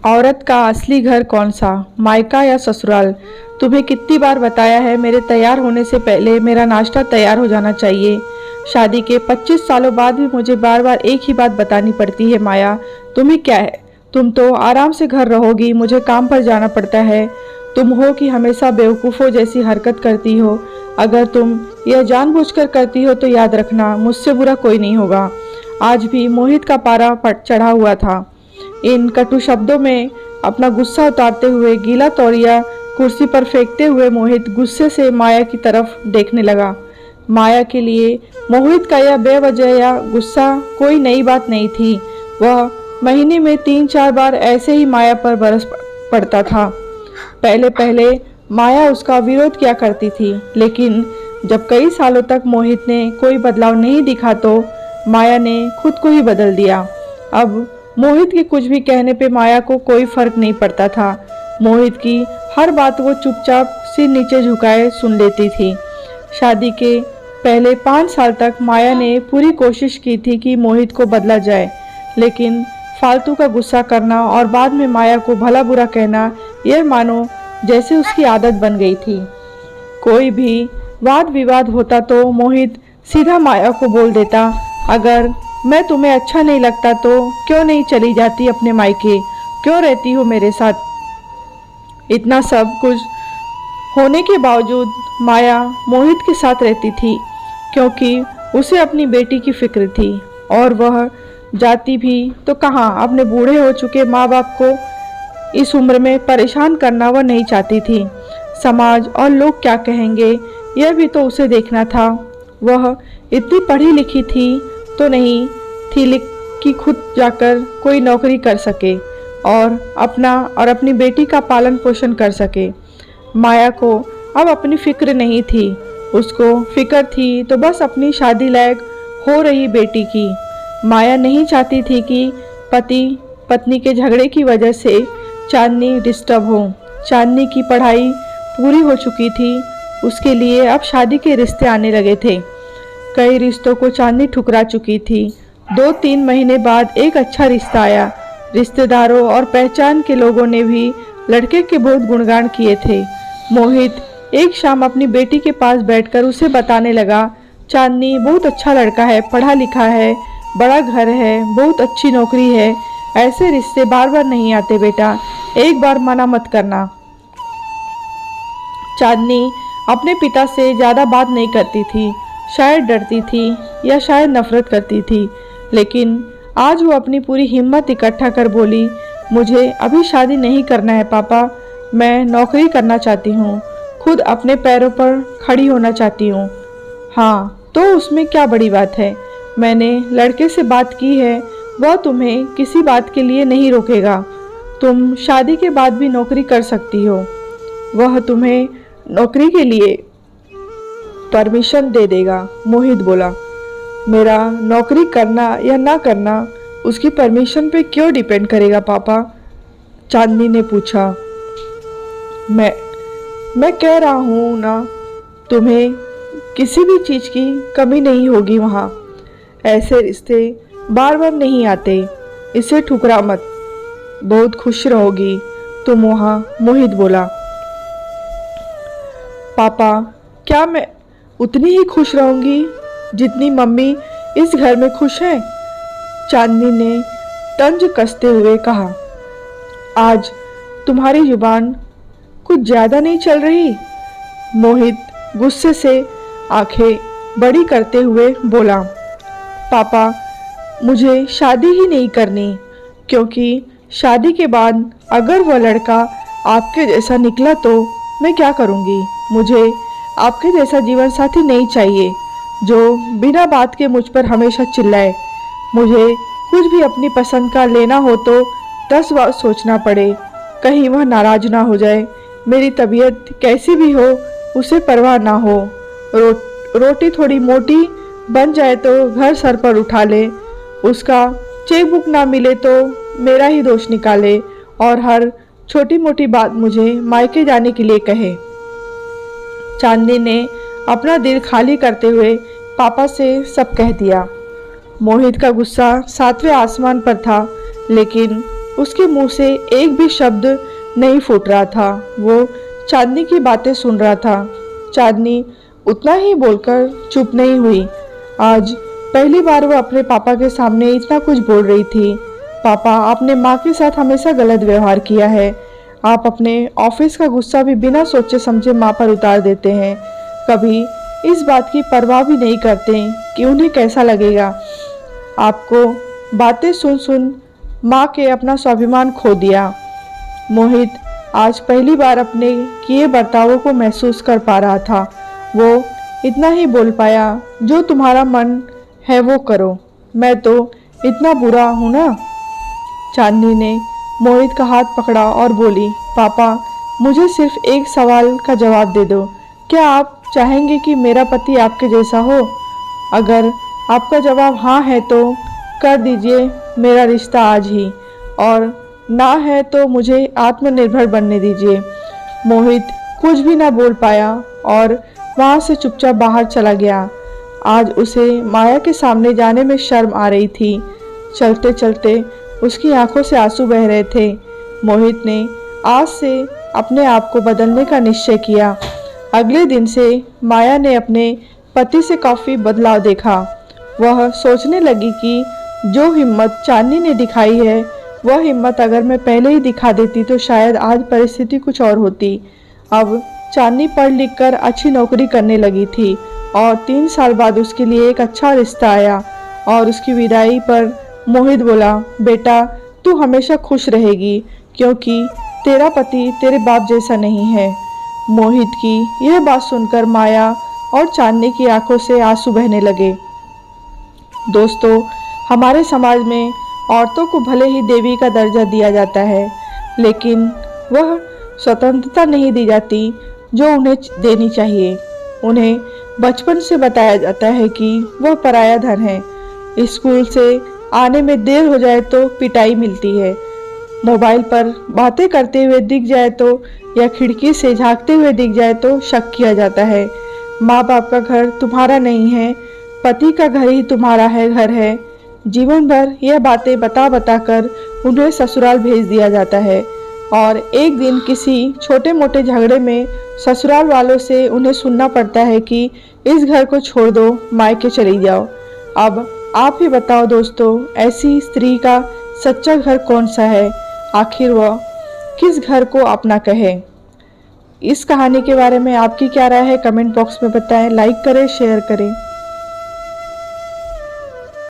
औरत का असली घर कौन सा, मायका या ससुराल? तुम्हें कितनी बार बताया है मेरे तैयार होने से पहले मेरा नाश्ता तैयार हो जाना चाहिए। शादी के 25 सालों बाद भी मुझे बार बार एक ही बात बतानी पड़ती है। माया, तुम्हें क्या है? तुम तो आराम से घर रहोगी, मुझे काम पर जाना पड़ता है। तुम हो कि हमेशा बेवकूफ़ों जैसी हरकत करती हो। अगर तुम यह जानबूझकर करती हो तो याद रखना, मुझसे बुरा कोई नहीं होगा। आज भी मोहित का पारा चढ़ा हुआ था। इन कटु शब्दों में अपना गुस्सा उतारते हुए गीला तौलिया कुर्सी पर फेंकते हुए मोहित गुस्से से माया की तरफ देखने लगा। माया के लिए मोहित का यह बेवजह या गुस्सा कोई नई बात नहीं थी। वह महीने में 3-4 बार ऐसे ही माया पर बरस पड़ता था। पहले पहले माया उसका विरोध किया करती थी, लेकिन जब कई सालों तक मोहित ने कोई बदलाव नहीं दिखा तो माया ने खुद को ही बदल दिया। अब मोहित के कुछ भी कहने पे माया को कोई फर्क नहीं पड़ता था। मोहित की हर बात वो चुपचाप सिर नीचे झुकाए सुन लेती थी। शादी के पहले 5 साल तक माया ने पूरी कोशिश की थी कि मोहित को बदला जाए, लेकिन फालतू का गुस्सा करना और बाद में माया को भला बुरा कहना, यह मानो जैसे उसकी आदत बन गई थी। कोई भी वाद विवाद होता तो मोहित सीधा माया को बोल देता, अगर मैं तुम्हें अच्छा नहीं लगता तो क्यों नहीं चली जाती अपने मायके, क्यों रहती हो मेरे साथ। इतना सब कुछ होने के बावजूद माया मोहित के साथ रहती थी, क्योंकि उसे अपनी बेटी की फिक्र थी। और वह जाती भी तो कहाँ, अपने बूढ़े हो चुके माँ बाप को इस उम्र में परेशान करना वह नहीं चाहती थी। समाज और लोग क्या कहेंगे, यह भी तो उसे देखना था। वह इतनी पढ़ी लिखी थी तो नहीं थी कि खुद जाकर कोई नौकरी कर सके और अपना और अपनी बेटी का पालन पोषण कर सके। माया को अब अपनी फिक्र नहीं थी, उसको फिक्र थी तो बस अपनी शादी लायक हो रही बेटी की। माया नहीं चाहती थी कि पति पत्नी के झगड़े की वजह से चांदनी डिस्टर्ब हो। चांदनी की पढ़ाई पूरी हो चुकी थी, उसके लिए अब शादी के रिश्ते आने लगे थे। कई रिश्तों को चांदनी ठुकरा चुकी थी। 2-3 महीने बाद एक अच्छा रिश्ता आया। रिश्तेदारों और पहचान के लोगों ने भी लड़के के बहुत गुणगान किए थे। मोहित एक शाम अपनी बेटी के पास बैठकर उसे बताने लगा, चांदनी बहुत अच्छा लड़का है, पढ़ा लिखा है, बड़ा घर है, बहुत अच्छी नौकरी है। ऐसे रिश्ते बार बार नहीं आते बेटा, एक बार मना मत करना। चांदनी अपने पिता से ज़्यादा बात नहीं करती थी, शायद डरती थी या शायद नफरत करती थी, लेकिन आज वो अपनी पूरी हिम्मत इकट्ठा कर बोली, मुझे अभी शादी नहीं करना है पापा, मैं नौकरी करना चाहती हूँ, खुद अपने पैरों पर खड़ी होना चाहती हूँ। हाँ तो उसमें क्या बड़ी बात है, मैंने लड़के से बात की है, वह तुम्हें किसी बात के लिए नहीं रोकेगा। तुम शादी के बाद भी नौकरी कर सकती हो, वह तुम्हें नौकरी के लिए परमिशन दे देगा। मोहित बोला, मेरा नौकरी करना या ना करना उसकी परमिशन पे क्यों डिपेंड करेगा पापा? चांदनी ने पूछा। मैं कह रहा हूँ ना, तुम्हें किसी भी चीज़ की कमी नहीं होगी वहाँ। ऐसे रिश्ते बार बार नहीं आते, इसे ठुकरा मत, बहुत खुश रहोगी तुम वहाँ। मोहित बोला, पापा क्या मैं उतनी ही खुश रहूंगी जितनी मम्मी इस घर में खुश है? चांदनी ने तंज कसते हुए कहा, आज तुम्हारी जुबान कुछ ज्यादा नहीं चल रही? मोहित गुस्से से आंखें बड़ी करते हुए बोला, पापा मुझे शादी ही नहीं करनी, क्योंकि शादी के बाद अगर वह लड़का आपके जैसा निकला तो मैं क्या करूँगी? मुझे आपके जैसा जीवन साथी नहीं चाहिए जो बिना बात के मुझ पर हमेशा चिल्लाए। मुझे कुछ भी अपनी पसंद का लेना हो तो 10 बार सोचना पड़े, कहीं वह नाराज ना हो जाए। मेरी तबीयत कैसी भी हो उसे परवाह ना हो। रोटी थोड़ी मोटी बन जाए तो घर सर पर उठा ले, उसका चेकबुक ना मिले तो मेरा ही दोष निकाले और हर छोटी मोटी बात मुझे मायके जाने के लिए कहे। चांदनी ने अपना दिल खाली करते हुए पापा से सब कह दिया। मोहित का गुस्सा 7वें आसमान पर था, लेकिन उसके मुंह से एक भी शब्द नहीं फूट रहा था। वो चांदनी की बातें सुन रहा था। चांदनी उतना ही बोलकर चुप नहीं हुई। आज पहली बार वो अपने पापा के सामने इतना कुछ बोल रही थी। पापा, आपने माँ के साथ हमेशा गलत व्यवहार किया है। आप अपने ऑफिस का गुस्सा भी बिना सोचे समझे माँ पर उतार देते हैं। कभी इस बात की परवाह भी नहीं करते कि उन्हें कैसा लगेगा। आपको बातें सुन सुन माँ के अपना स्वाभिमान खो दिया। मोहित आज पहली बार अपने किए बर्तावों को महसूस कर पा रहा था। वो इतना ही बोल पाया, जो तुम्हारा मन है वो करो, मैं तो इतना बुरा हूँ ना। चांदनी ने मोहित का हाथ पकड़ा और बोली, पापा, मुझे सिर्फ एक सवाल का जवाब दे दो। क्या आप चाहेंगे कि मेरा पति आपके जैसा हो? अगर आपका जवाब हाँ है तो कर दीजिए मेरा रिश्ता आज ही, और ना है तो मुझे आत्मनिर्भर बनने दीजिए। मोहित कुछ भी ना बोल पाया और वहाँ से चुपचाप बाहर चला गया। आज उसे माया के सामने जाने में शर्म आ रही थी। चलते चलते उसकी आंखों से आंसू बह रहे थे। मोहित ने आज से अपने आप को बदलने का निश्चय किया। अगले दिन से माया ने अपने पति से काफ़ी बदलाव देखा। वह सोचने लगी कि जो हिम्मत चांदनी ने दिखाई है, वह हिम्मत अगर मैं पहले ही दिखा देती तो शायद आज परिस्थिति कुछ और होती। अब चांदनी पढ़ लिख कर अच्छी नौकरी करने लगी थी और 3 साल बाद उसके लिए एक अच्छा रिश्ता आया। और उसकी विदाई पर मोहित बोला, बेटा, तू हमेशा खुश रहेगी क्योंकि तेरा पति तेरे बाप जैसा नहीं है। मोहित की यह बात सुनकर माया और चांदनी की आंखों से आंसू बहने लगे। दोस्तों, हमारे समाज में औरतों को भले ही देवी का दर्जा दिया जाता है, लेकिन वह स्वतंत्रता नहीं दी जाती जो उन्हें देनी चाहिए। उन्हें बचपन से बताया जाता है कि वह पराया धन है। स्कूल से आने में देर हो जाए तो पिटाई मिलती है। मोबाइल पर बातें करते हुए दिख जाए तो या खिड़की से झांकते हुए दिख जाए तो शक किया जाता है। माँ बाप का घर तुम्हारा नहीं है, पति का घर ही तुम्हारा घर है। जीवन भर यह बातें बता बता कर उन्हें ससुराल भेज दिया जाता है और एक दिन किसी छोटे मोटे झगड़े में ससुराल वालों से उन्हें सुनना पड़ता है कि इस घर को छोड़ दो, मायके चली जाओ। अब आप ही बताओ दोस्तों, ऐसी स्त्री का सच्चा घर कौन सा है? आखिर वह किस घर को अपना कहे? इस कहानी के बारे में आपकी क्या राय है? कमेंट बॉक्स में बताएं। लाइक करें, शेयर करें।